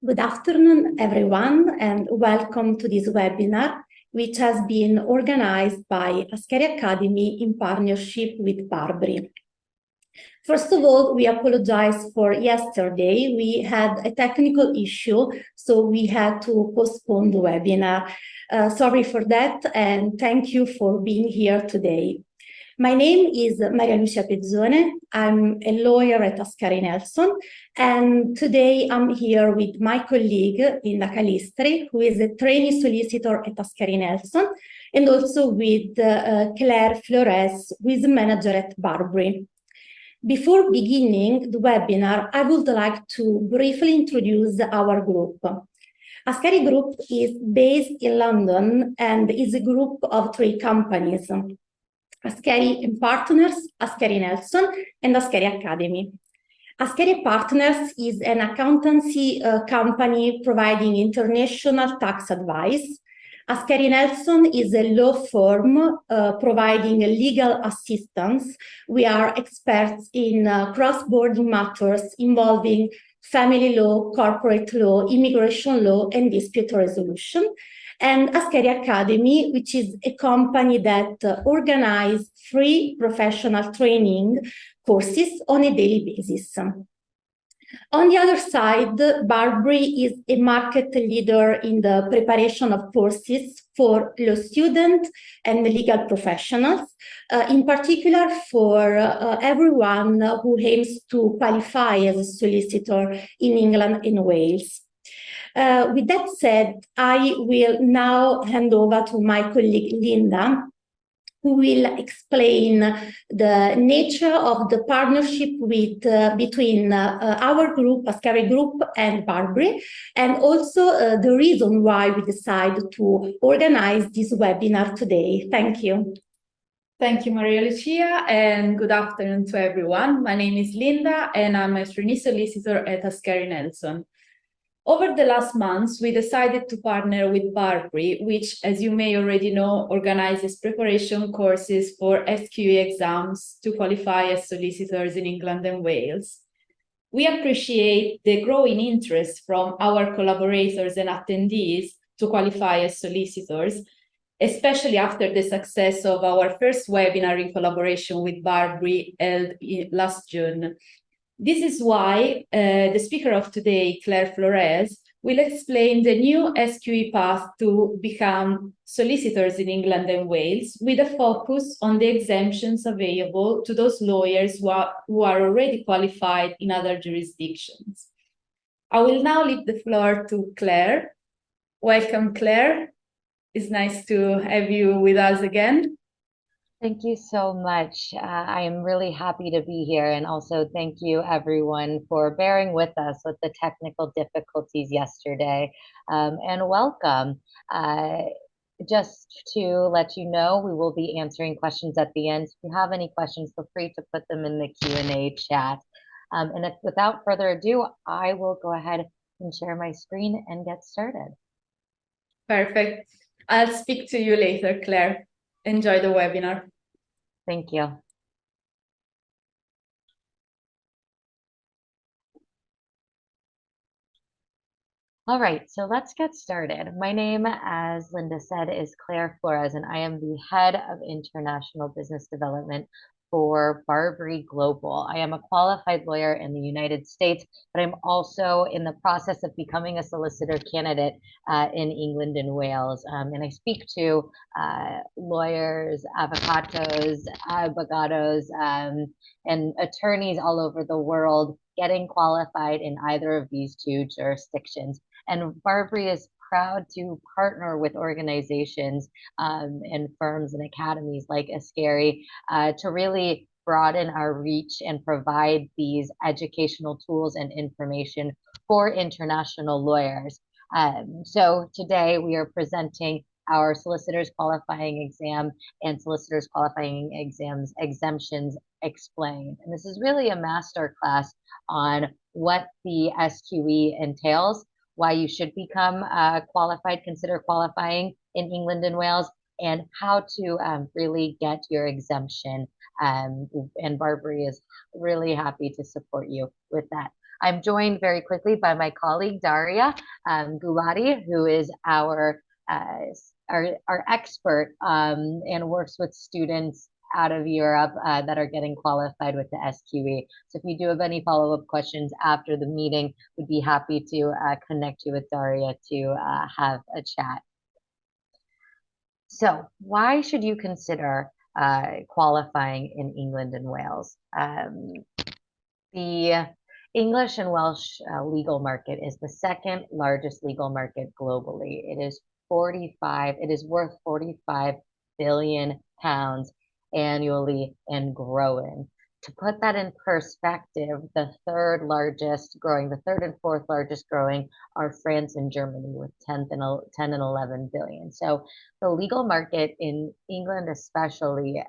Good afternoon, everyone, and welcome to this webinar, which has been organized by Ascheri Academy in partnership with BARBRI. First of all, we apologize for yesterday. We had a technical issue, so we had to postpone the webinar. Sorry for that, and thank you for being here today. My name is Maria Lucia Pezzone. I'm a lawyer at Ascheri Nelson, and today I'm here with my colleague Linda Calistri, who is a trainee solicitor at Ascheri Nelson, and also with Claire Flores, who is a manager at BARBRI. Before beginning the webinar, I would like to briefly introduce our group. Ascheri Group is based in London and is a group of 3 companies: Ascheri Partners, Ascheri Nelson, and Ascheri Academy. Ascheri Partners is an accountancy company providing international tax advice. Ascheri Nelson is a law firm providing legal assistance. We are experts in cross-border matters involving family law, corporate law, immigration law, and dispute resolution. And Ascheri Academy, which is a company that organizes free professional training courses on a daily basis. On the other side, BARBRI is a market leader in the preparation of courses for law students and legal professionals, in particular for everyone who aims to qualify as a solicitor in England and Wales. With that said, I will now hand over to my colleague Linda, who will explain the nature of the partnership between our group, Ascheri Group, and BARBRI, and also the reason why we decided to organize this webinar today. Thank you. Thank you, Maria Lucia, and good afternoon to everyone. My name is Linda, and I'm a trainee solicitor at Ascheri Nelson. Over the last months, we decided to partner with BARBRI, which, as you may already know, organizes preparation courses for SQE exams to qualify as solicitors in England and Wales. We appreciate the growing interest from our collaborators and attendees to qualify as solicitors, especially after the success of our first webinar in collaboration with BARBRI held last June. This is why the speaker of today, Claire Flores, will explain the new SQE path to become solicitors in England and Wales, with a focus on the exemptions available to those lawyers who are already qualified in other jurisdictions. I will now leave the floor to Claire. Welcome, Claire. It's nice to have you with us again. Thank you so much. I am really happy to be here, and also thank you everyone for bearing with us with the technical difficulties yesterday, and welcome. Just to let you know, we will be answering questions at the end. If you have any questions, feel free to put them in the Q&A chat. And without further ado, I will go ahead and share my screen and get started. Perfect. I'll speak to you later, Claire. Enjoy the webinar. Thank you. All right, so let's get started. My name, as Linda said, is Claire Flores, and I am the head of international business development for BARBRI Global. I am a qualified lawyer in the United States, but I'm also in the process of becoming a solicitor candidate in England and Wales. And I speak to lawyers, abogados, and attorneys all over the world getting qualified in either of these 2 jurisdictions. And BARBRI is proud to partner with organizations and firms and academies like Ascheri to really broaden our reach and provide these educational tools and information for international lawyers. So today we are presenting our Solicitors Qualifying Exam and Solicitors Qualifying Exams Exemptions Explained. And this is really a masterclass on what the SQE entails, why you should become qualified, consider qualifying in England and Wales, and how to really get your exemption. And BARBRI is really happy to support you with that. I'm joined very quickly by my colleague, Daria Gulati, who is our expert and works with students out of Europe that are getting qualified with the SQE. So if you do have any follow-up questions after the meeting, we'd be happy to connect you with Daria to have a chat. So why should you consider qualifying in England and Wales? The English and Welsh legal market is the second largest legal market globally. It is worth 45 billion pounds annually and growing. To put that in perspective, the third and fourth largest growing are France and Germany with 10 and 11 billion. So the legal market in England, especially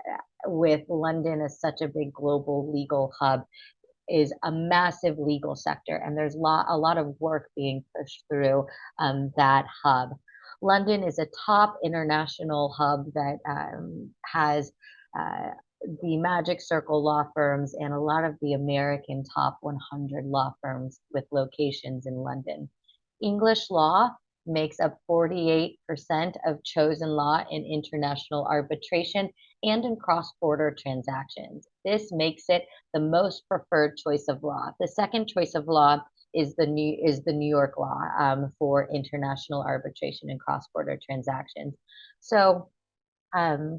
with London as such a big global legal hub, is a massive legal sector, and there's a lot of work being pushed through that hub. London is a top international hub that has the Magic Circle law firms and a lot of the American top 100 law firms with locations in London. English law makes up 48% of chosen law in international arbitration and in cross-border transactions. This makes it the most preferred choice of law. The second choice of law is the New York law for international arbitration and cross-border transactions. So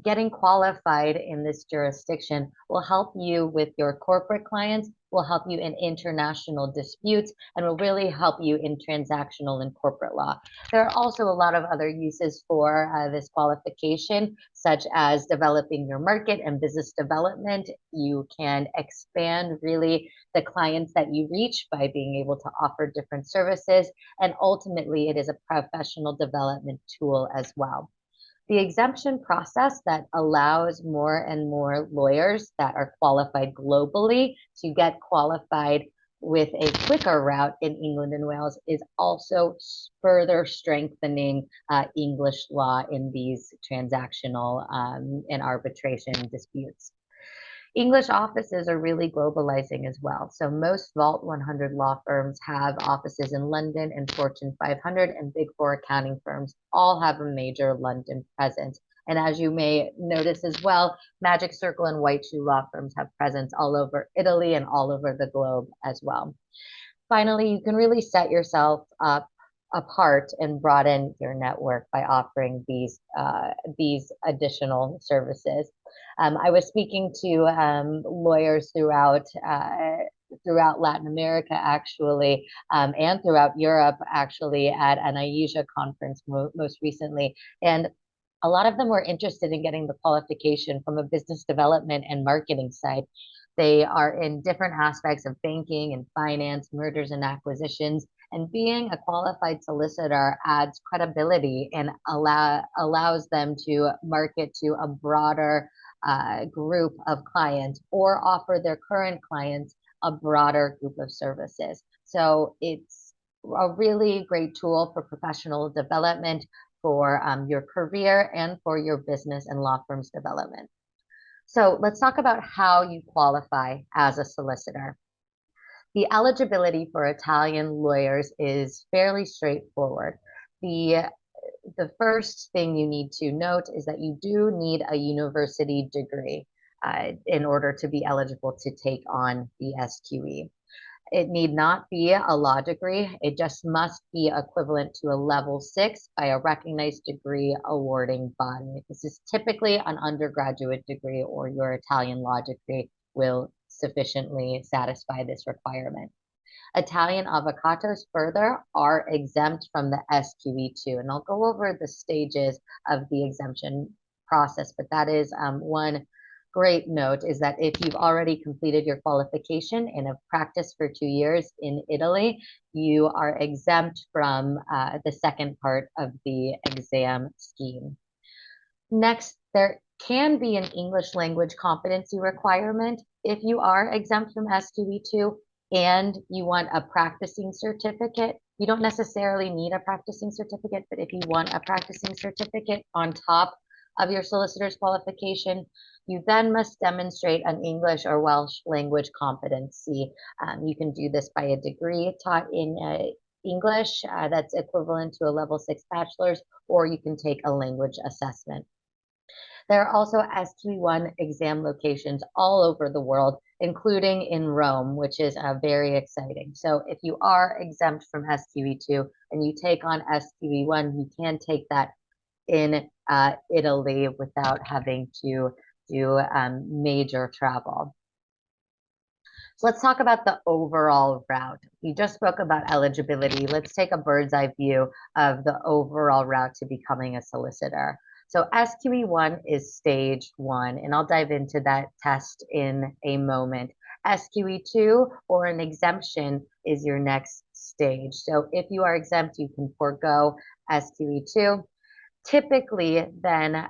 getting qualified in this jurisdiction will help you with your corporate clients, will help you in international disputes, and will really help you in transactional and corporate law. There are also a lot of other uses for this qualification, such as developing your market and business development. You can expand really the clients that you reach by being able to offer different services, and ultimately it is a professional development tool as well. The exemption process that allows more and more lawyers that are qualified globally to get qualified with a quicker route in England and Wales is also further strengthening English law in these transactional and arbitration disputes. English offices are really globalizing as well. So most Vault 100 law firms have offices in London, and Fortune 500 and Big Four accounting firms all have a major London presence. And as you may notice as well, Magic Circle and White Shoe law firms have presence all over Italy and all over the globe as well. Finally, you can really set yourself up apart and broaden your network by offering these additional services. I was speaking to lawyers throughout Latin America, actually, and throughout Europe, actually, at an AIJA conference most recently. And a lot of them were interested in getting the qualification from a business development and marketing side. They are in different aspects of banking and finance, mergers and acquisitions, and being a qualified solicitor adds credibility and allows them to market to a broader group of clients or offer their current clients a broader group of services. So it's a really great tool for professional development, for your career, and for your business and law firm's development. So let's talk about how you qualify as a solicitor. The eligibility for Italian lawyers is fairly straightforward. The first thing you need to note is that you do need a university degree in order to be eligible to take on the SQE. It need not be a law degree. It just must be equivalent to a level 6 by a recognized degree awarding body. This is typically an undergraduate degree, or your Italian law degree will sufficiently satisfy this requirement. Italian avocatos further are exempt from the SQE2, and I'll go over the stages of the exemption process, but that is one great note is that if you've already completed your qualification and have practiced for 2 years in Italy, you are exempt from the second part of the exam scheme. Next, there can be an English language competency requirement if you are exempt from SQE2 and you want a practicing certificate. You don't necessarily need a practicing certificate, but if you want a practicing certificate on top of your solicitor's qualification. You then must demonstrate an English or Welsh language competency. You can do this by a degree taught in English that's equivalent to a level 6 bachelor's, or you can take a language assessment. There are also SQE1 exam locations all over the world, including in Rome, which is very exciting. So if you are exempt from SQE2 and you take on SQE1, you can take that in Italy without having to do major travel. So let's talk about the overall route. We just spoke about eligibility. Let's take a bird's eye view of the overall route to becoming a solicitor. So SQE1 is stage 1, and I'll dive into that test in a moment. SQE2, or an exemption, is your next stage. So if you are exempt, you can forego SQE2. Typically, then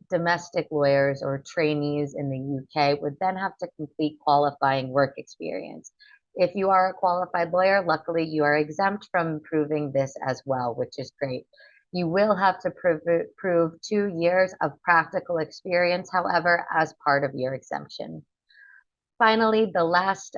domestic lawyers or trainees in the UK would then have to complete qualifying work experience. If you are a qualified lawyer, luckily you are exempt from proving this as well, which is great. You will have to prove 2 years of practical experience, however, as part of your exemption. Finally, the last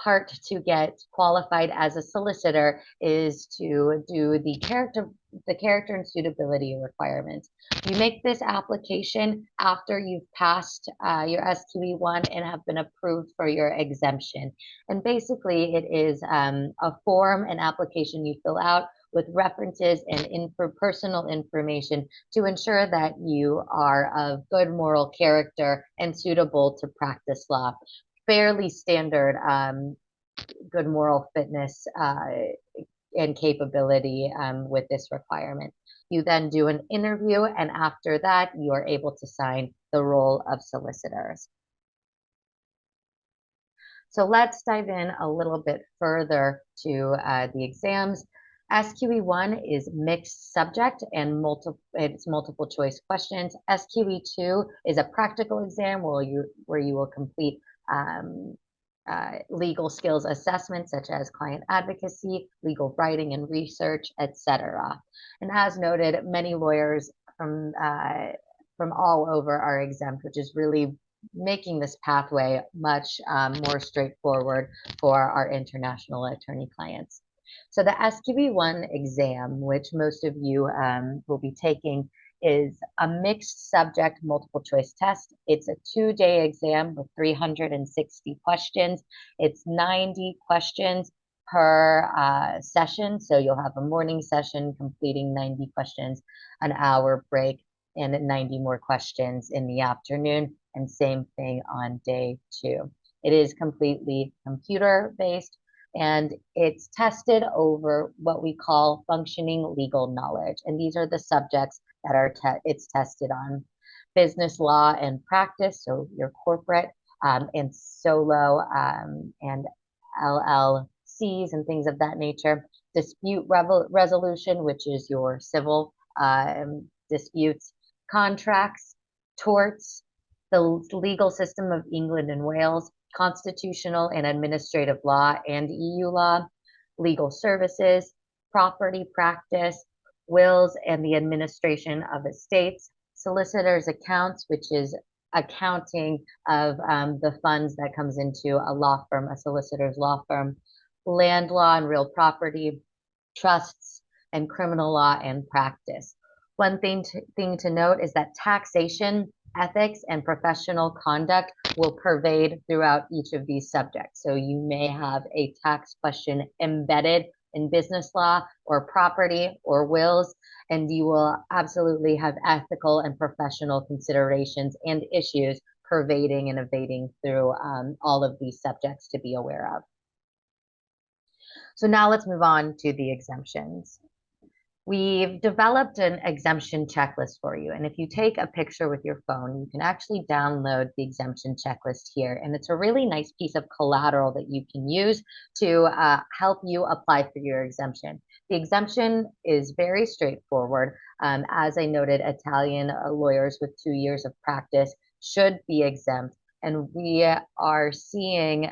part to get qualified as a solicitor is to do the character and suitability requirements. You make this application after you've passed your SQE1 and have been approved for your exemption. And basically it is a form, an application you fill out with references and personal information to ensure that you are of good moral character and suitable to practice law. Fairly standard good moral fitness and capability with this requirement. You then do an interview, and after that, you are able to sign the role of solicitors. So let's dive in a little bit further to the exams. SQE1 is mixed subject and multiple choice questions. SQE2 is a practical exam where you will complete legal skills assessments such as client advocacy, legal writing and research, etc. And as noted, many lawyers from all over are exempt, which is really making this pathway much more straightforward for our international attorney clients. So the SQE1 exam, which most of you will be taking, is a mixed subject multiple choice test. It's a 2-day exam with 360 questions. It's 90 questions per session. So you'll have a morning session completing 90 questions, an hour break, and 90 more questions in the afternoon, and same thing on day 2. It is completely computer-based, and it's tested over what we call functioning legal knowledge. And these are the subjects that it's tested on: business law and practice, so your corporate and solo and LLCs and things of that nature; dispute resolution, which is your civil disputes; contracts; torts; the legal system of England and Wales; constitutional and administrative law and EU law; legal services; property practice; wills and the administration of estates; solicitor's accounts, which is accounting of the funds that comes into a law firm, a solicitor's law firm; land law and real property; trusts; and criminal law and practice. One thing to note is that taxation, ethics, and professional conduct will pervade throughout each of these subjects. So you may have a tax question embedded in business law or property or wills, and you will absolutely have ethical and professional considerations and issues pervading and evading through all of these subjects to be aware of. So now let's move on to the exemptions. We've developed an exemption checklist for you. And if you take a picture with your phone, you can actually download the exemption checklist here. And it's a really nice piece of collateral that you can use to help you apply for your exemption. The exemption is very straightforward. As I noted, Italian lawyers with 2 years of practice should be exempt. And we are seeing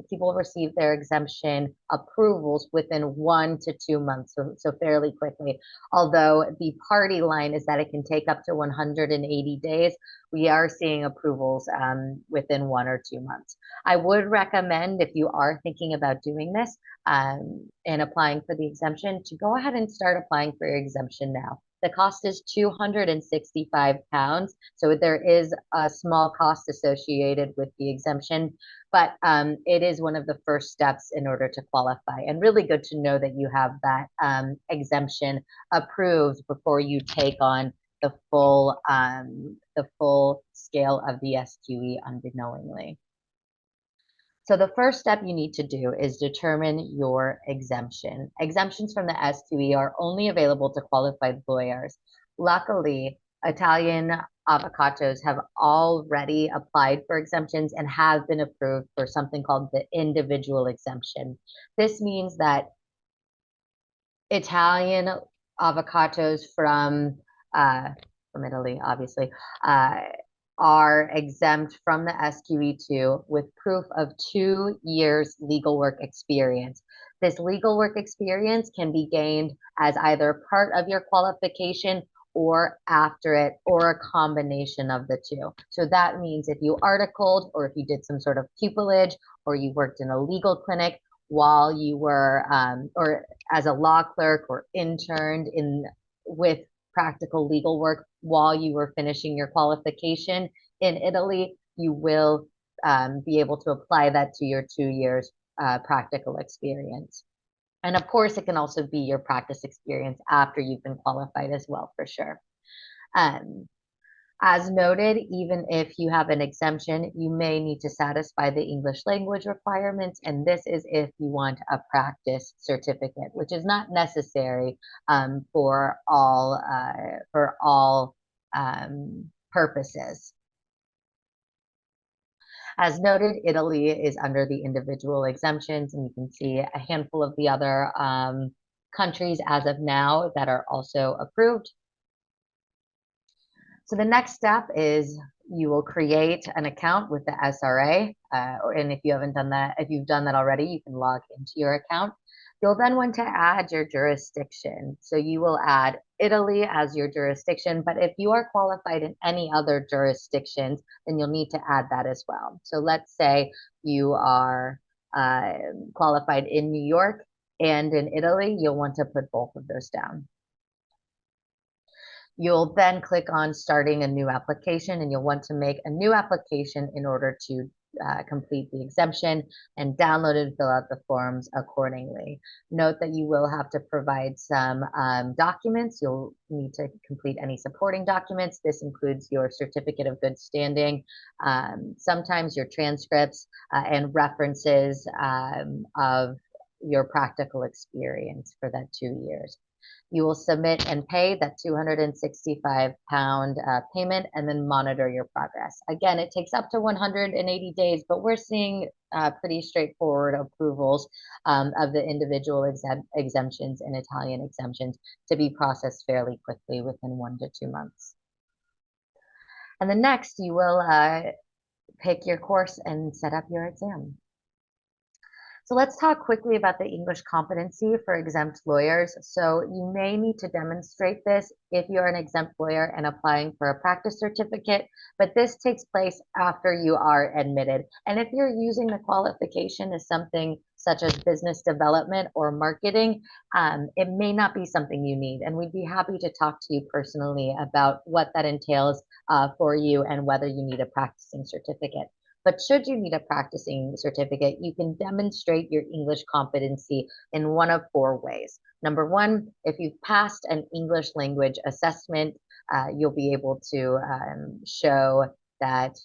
people receive their exemption approvals within 1 to 2 months, so fairly quickly. Although the party line is that it can take up to 180 days, we are seeing approvals within 1 or 2 months. I would recommend, if you are thinking about doing this and applying for the exemption, to go ahead and start applying for your exemption now. The cost is £265, so there is a small cost associated with the exemption, but it is one of the first steps in order to qualify, and really good to know that you have that exemption approved before you take on the full scale of the SQE unknowingly. So the first step you need to do is determine your exemption. Exemptions from the SQE are only available to qualified lawyers. Luckily, Italian avocatos have already applied for exemptions and have been approved for something called the individual exemption. This means that Italian avocatos from Italy, obviously, are exempt from the SQE2 with proof of 2 years legal work experience. This legal work experience can be gained as either part of your qualification or after it, or a combination of the two. So that means if you articled, or if you did some sort of pupillage, or you worked in a legal clinic while you were, or as a law clerk, or interned with practical legal work while you were finishing your qualification in Italy, you will be able to apply that to your 2 years practical experience. And of course, it can also be your practice experience after you've been qualified as well, for sure. As noted, even if you have an exemption, you may need to satisfy the English language requirements, and this is if you want a practice certificate, which is not necessary for all purposes. As noted, Italy is under the individual exemptions, and you can see a handful of the other countries as of now that are also approved. So the next step is you will create an account with the SRA, and if you haven't done that, if you've done that already, you can log into your account. You'll then want to add your jurisdiction. So you will add Italy as your jurisdiction, but if you are qualified in any other jurisdictions, then you'll need to add that as well. So let's say you are qualified in New York and in Italy, you'll want to put both of those down. You'll then click on starting a new application, and you'll want to make a new application in order to complete the exemption and download and fill out the forms accordingly. Note that you will have to provide some documents. You'll need to complete any supporting documents. This includes your certificate of good standing, sometimes your transcripts and references of your practical experience for that 2 years. You will submit and pay that £265 payment and then monitor your progress. Again, it takes up to 180 days, but we're seeing pretty straightforward approvals of the individual exemptions and Italian exemptions to be processed fairly quickly within 1 to 2 months. And then next, you will pick your course and set up your exam. So let's talk quickly about the English competency for exempt lawyers. So you may need to demonstrate this if you're an exempt lawyer and applying for a practice certificate, but this takes place after you are admitted. And if you're using the qualification as something such as business development or marketing, it may not be something you need. And we'd be happy to talk to you personally about what that entails for you and whether you need a practicing certificate. But should you need a practicing certificate, you can demonstrate your English competency in one of 4 ways. Number 1, if you've passed an English language assessment, you'll be able to show that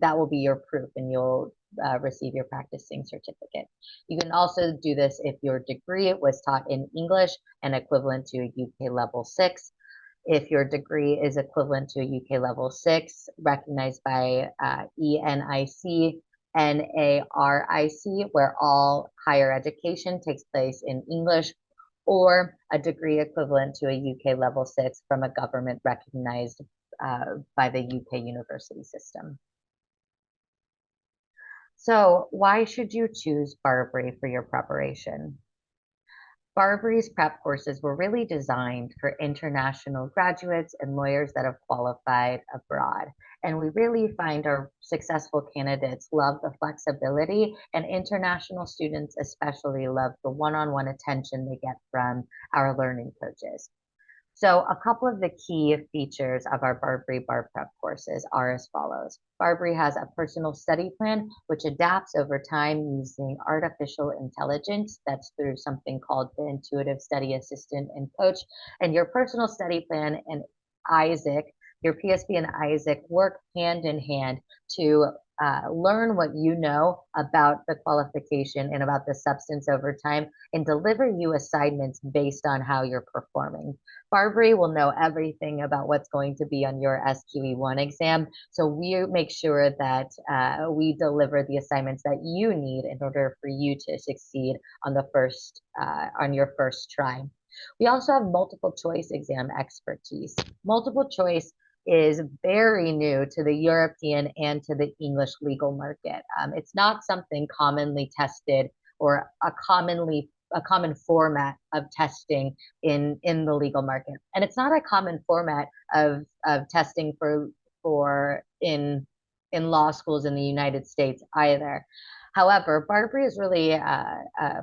that will be your proof, and you'll receive your practicing certificate. You can also do this if your degree was taught in English and equivalent to a UK level 6. If your degree is equivalent to a UK level 6, recognized by ENIC, NARIC, where all higher education takes place in English, or a degree equivalent to a UK level 6 from a government recognized by the UK university system. So why should you choose BARBRI for your preparation? BARBRI's prep courses were really designed for international graduates and lawyers that have qualified abroad. And we really find our successful candidates love the flexibility, and international students especially love the one-on-one attention they get from our learning coaches. So a couple of the key features of our BARBRI Bar Prep courses are as follows. BARBRI has a personal study plan, which adapts over time using artificial intelligence. That's through something called the Intuitive Study Assistant and Coach. And your personal study plan and Isaac, your PSP and Isaac work hand in hand to learn what you know about the qualification and about the substance over time and deliver you assignments based on how you're performing. BARBRI will know everything about what's going to be on your SQE1 exam, so we make sure that we deliver the assignments that you need in order for you to succeed on your first try. We also have multiple choice exam expertise. Multiple choice is very new to the European and to the English legal market. It's not something commonly tested or a common format of testing in the legal market. And it's not a common format of testing for in law schools in the United States either. However, BARBRI is really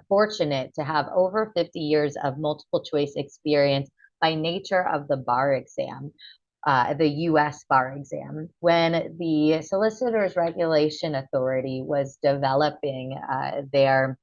fortunate to have over 50 years of multiple choice experience by nature of the bar exam. The US bar exam. When the Solicitors Regulation Authority was developing their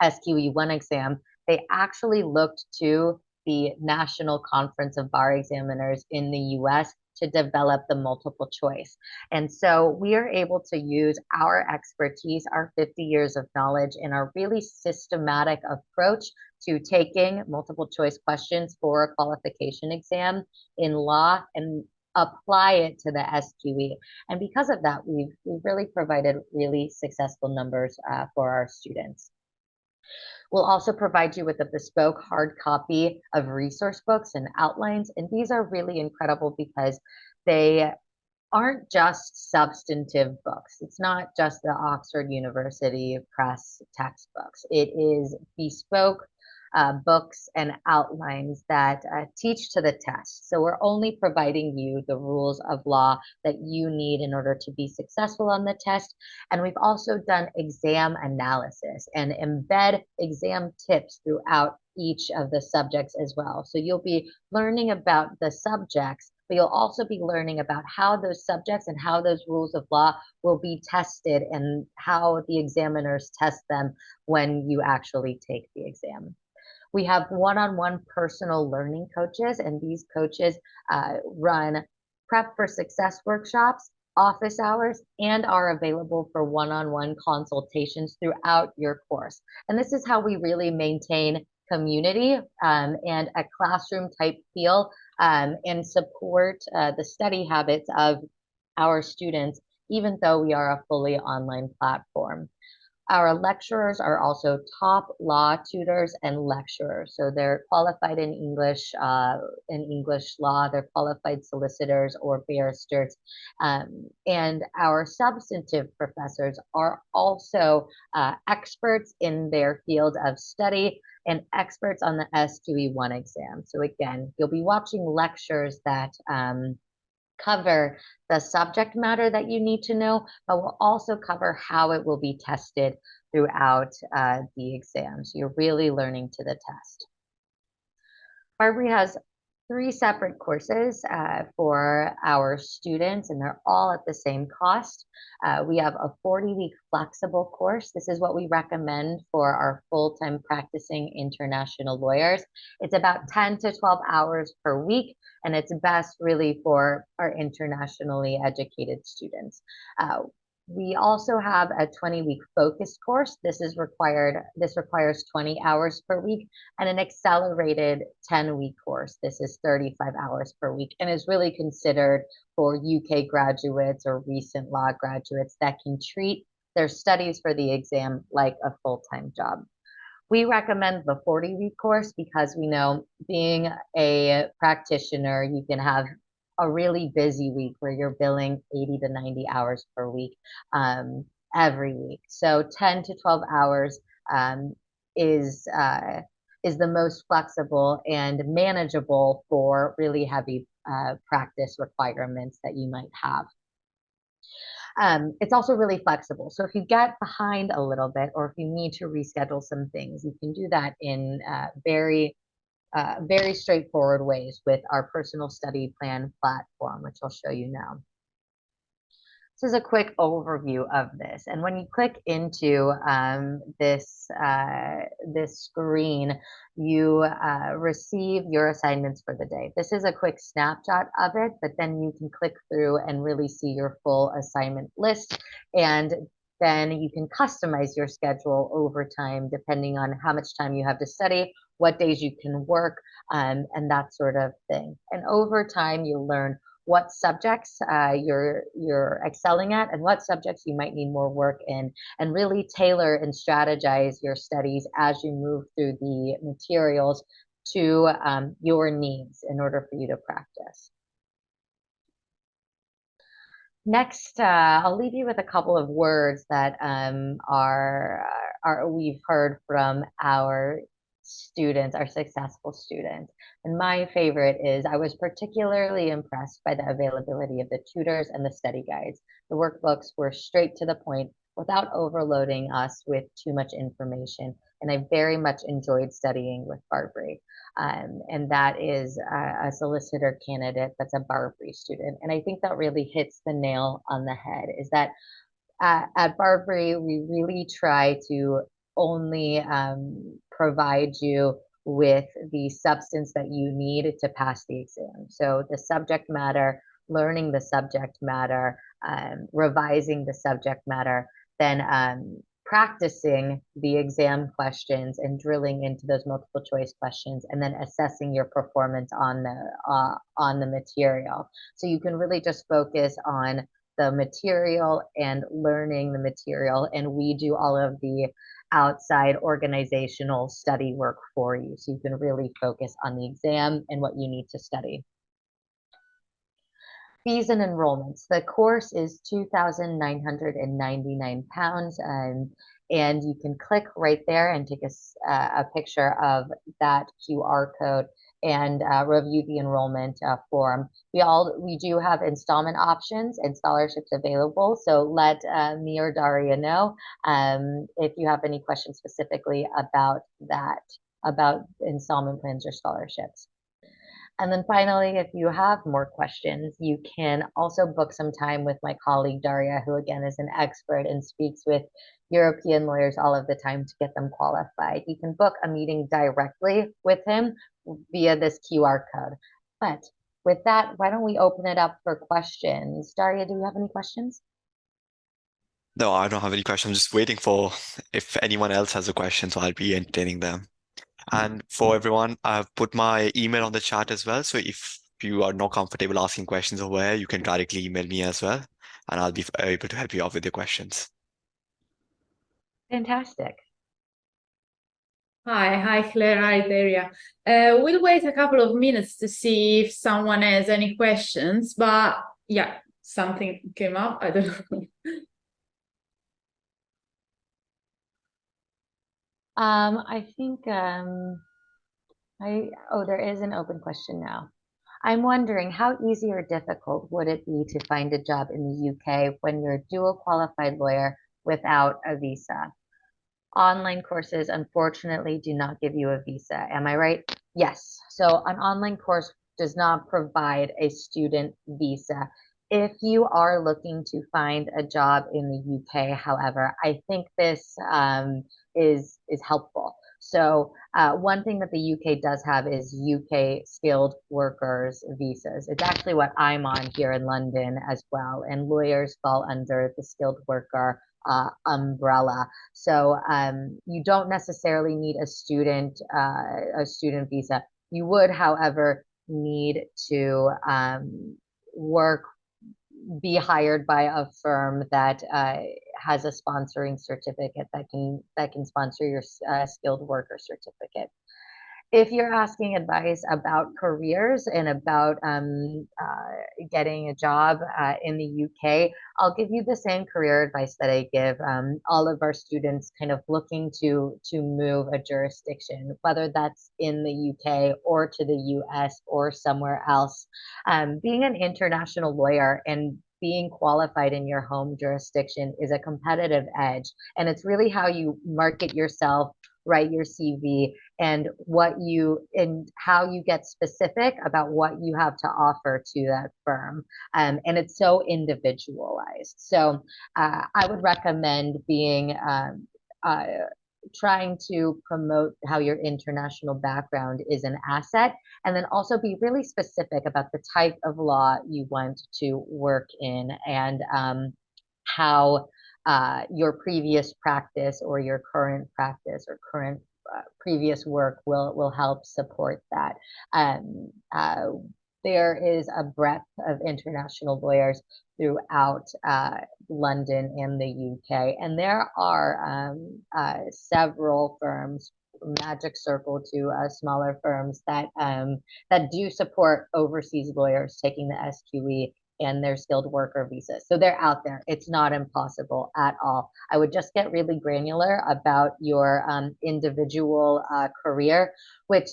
SQE1 exam, they actually looked to the National Conference of Bar Examiners in the US to develop the multiple choice. And so we are able to use our expertise, our 50 years of knowledge, and our really systematic approach to taking multiple choice questions for a qualification exam in law and apply it to the SQE. And because of that, we've really provided really successful numbers for our students. We'll also provide you with a bespoke hard copy of resource books and outlines. And these are really incredible because they aren't just substantive books. It's not just the Oxford University Press textbooks. It is bespoke books and outlines that teach to the test. So we're only providing you the rules of law that you need in order to be successful on the test. And we've also done exam analysis and embed exam tips throughout each of the subjects as well. So you'll be learning about the subjects, but you'll also be learning about how those subjects and how those rules of law will be tested and how the examiners test them when you actually take the exam. We have one-on-one personal learning coaches, and these coaches run Prep for Success workshops, office hours, and are available for one-on-one consultations throughout your course. And this is how we really maintain community and a classroom type feel and support the study habits of our students, even though we are a fully online platform. Our lecturers are also top law tutors and lecturers. So they're qualified in English law, they're qualified solicitors or barristers. And our substantive professors are also experts in their field of study and experts on the SQE1 exam. So again, you'll be watching lectures that cover the subject matter that you need to know, but we'll also cover how it will be tested throughout the exam. So you're really learning to the test. BARBRI has 3 separate courses for our students, and they're all at the same cost. We have a 40-week flexible course. This is what we recommend for our full-time practicing international lawyers. It's about 10 to 12 hours per week, and it's best really for our internationally educated students. We also have a 20-week focused course. This requires 20 hours per week, and an accelerated 10-week course. This is 35 hours per week and is really considered for UK graduates or recent law graduates that can treat their studies for the exam like a full-time job. We recommend the 40-week course because we know being a practitioner, you can have a really busy week where you're billing 80 to 90 hours per week. every week. So 10 to 12 hours is the most flexible and manageable for really heavy practice requirements that you might have. It's also really flexible. So if you get behind a little bit, or if you need to reschedule some things, you can do that in very straightforward ways with our personal study plan platform, which I'll show you now. This is a quick overview of this. And when you click into this screen, you receive your assignments for the day. This is a quick snapshot of it, but then you can click through and really see your full assignment list. And then you can customize your schedule over time, depending on how much time you have to study, what days you can work, and that sort of thing. And over time, you'll learn what subjects you're excelling at and what subjects you might need more work in, and really tailor and strategize your studies as you move through the materials to your needs in order for you to practice. Next, I'll leave you with a couple of words that we've heard from our students, our successful students. And my favorite is, I was particularly impressed by the availability of the tutors and the study guides. The workbooks were straight to the point without overloading us with too much information. And I very much enjoyed studying with BARBRI. And that is a solicitor candidate that's a BARBRI student. And I think that really hits the nail on the head, is that at BARBRI, we really try to only provide you with the substance that you need to pass the exam. So the subject matter, learning the subject matter, revising the subject matter, then practicing the exam questions and drilling into those multiple choice questions, and then assessing your performance on the material. So you can really just focus on the material and learning the material, and we do all of the outside organizational study work for you, so you can really focus on the exam and what you need to study. Fees and enrollments. The course is £2,999, and you can click right there and take a picture of that QR code and review the enrollment form. We do have installment options and scholarships available, so let me or Daria know if you have any questions specifically about that, about installment plans or scholarships. And then finally, if you have more questions, you can also book some time with my colleague Daria, who again is an expert and speaks with European lawyers all of the time to get them qualified. You can book a meeting directly with him via this QR code. But with that, why don't we open it up for questions? Daria, do you have any questions? No, I don't have any questions. I'm just waiting for if anyone else has a question, so I'll be entertaining them. And for everyone, I've put my email on the chat as well. So if you are not comfortable asking questions over here, you can directly email me as well, and I'll be able to help you out with your questions. Fantastic. Hi, Claire. Hi, Daria. We'll wait a couple of minutes to see if someone has any questions, but yeah, something came up. I don't know. I think there is an open question now. I'm wondering, how easy or difficult would it be to find a job in the UK when you're a dual qualified lawyer without a visa? Online courses, unfortunately, do not give you a visa. Am I right? Yes. So an online course does not provide a student visa. If you are looking to find a job in the UK, however, I think this is helpful. So one thing that the UK does have is UK skilled workers visas. It's actually what I'm on here in London as well, and lawyers fall under the skilled worker umbrella. So you don't necessarily need a student visa. You would, however, need to be hired by a firm that has a sponsoring certificate that can sponsor your skilled worker certificate. If you're asking advice about careers and about getting a job in the UK, I'll give you the same career advice that I give all of our students kind of looking to move a jurisdiction, whether that's in the UK or to the US or somewhere else. Being an international lawyer and being qualified in your home jurisdiction is a competitive edge, and it's really how you market yourself, write your CV, and how you get specific about what you have to offer to that firm. And it's so individualized. So I would recommend trying to promote how your international background is an asset, and then also be really specific about the type of law you want to work in, and how your previous practice or your current practice or current previous work will help support that. There is a breadth of international lawyers throughout London and the UK, and there are several firms, Magic Circle to smaller firms, that do support overseas lawyers taking the SQE and their skilled worker visas. So they're out there. It's not impossible at all. I would just get really granular about your individual career, which,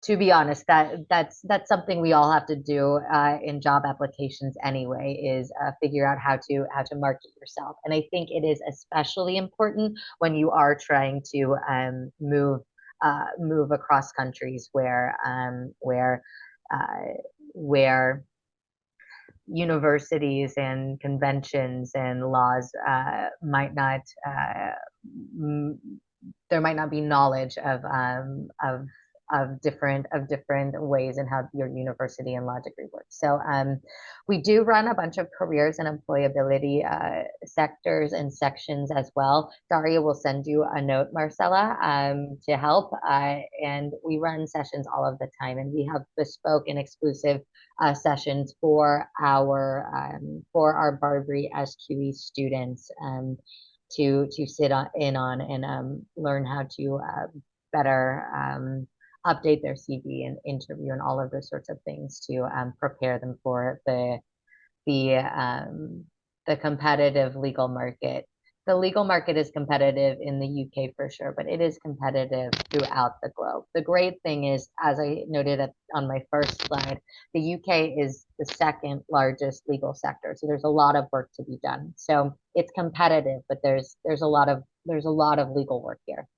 to be honest, that's something we all have to do in job applications anyway, is figure out how to market yourself. And I think it is especially important when you are trying to move across countries where universities and conventions and laws there might not be knowledge of different ways in how your university and law degree works. So we do run a bunch of careers and employability sectors and sections as well. Daria will send you a note, Marcella, to help. And we run sessions all of the time, and we have bespoke and exclusive sessions for our BARBRI SQE students to sit in on and learn how to better update their CV and interview and all of those sorts of things to prepare them for the competitive legal market. The legal market is competitive in the UK for sure, but it is competitive throughout the globe. The great thing is, as I noted on my first slide, the UK is the second largest legal sector. So there's a lot of work to be done. So it's competitive, but there's a lot of legal work here.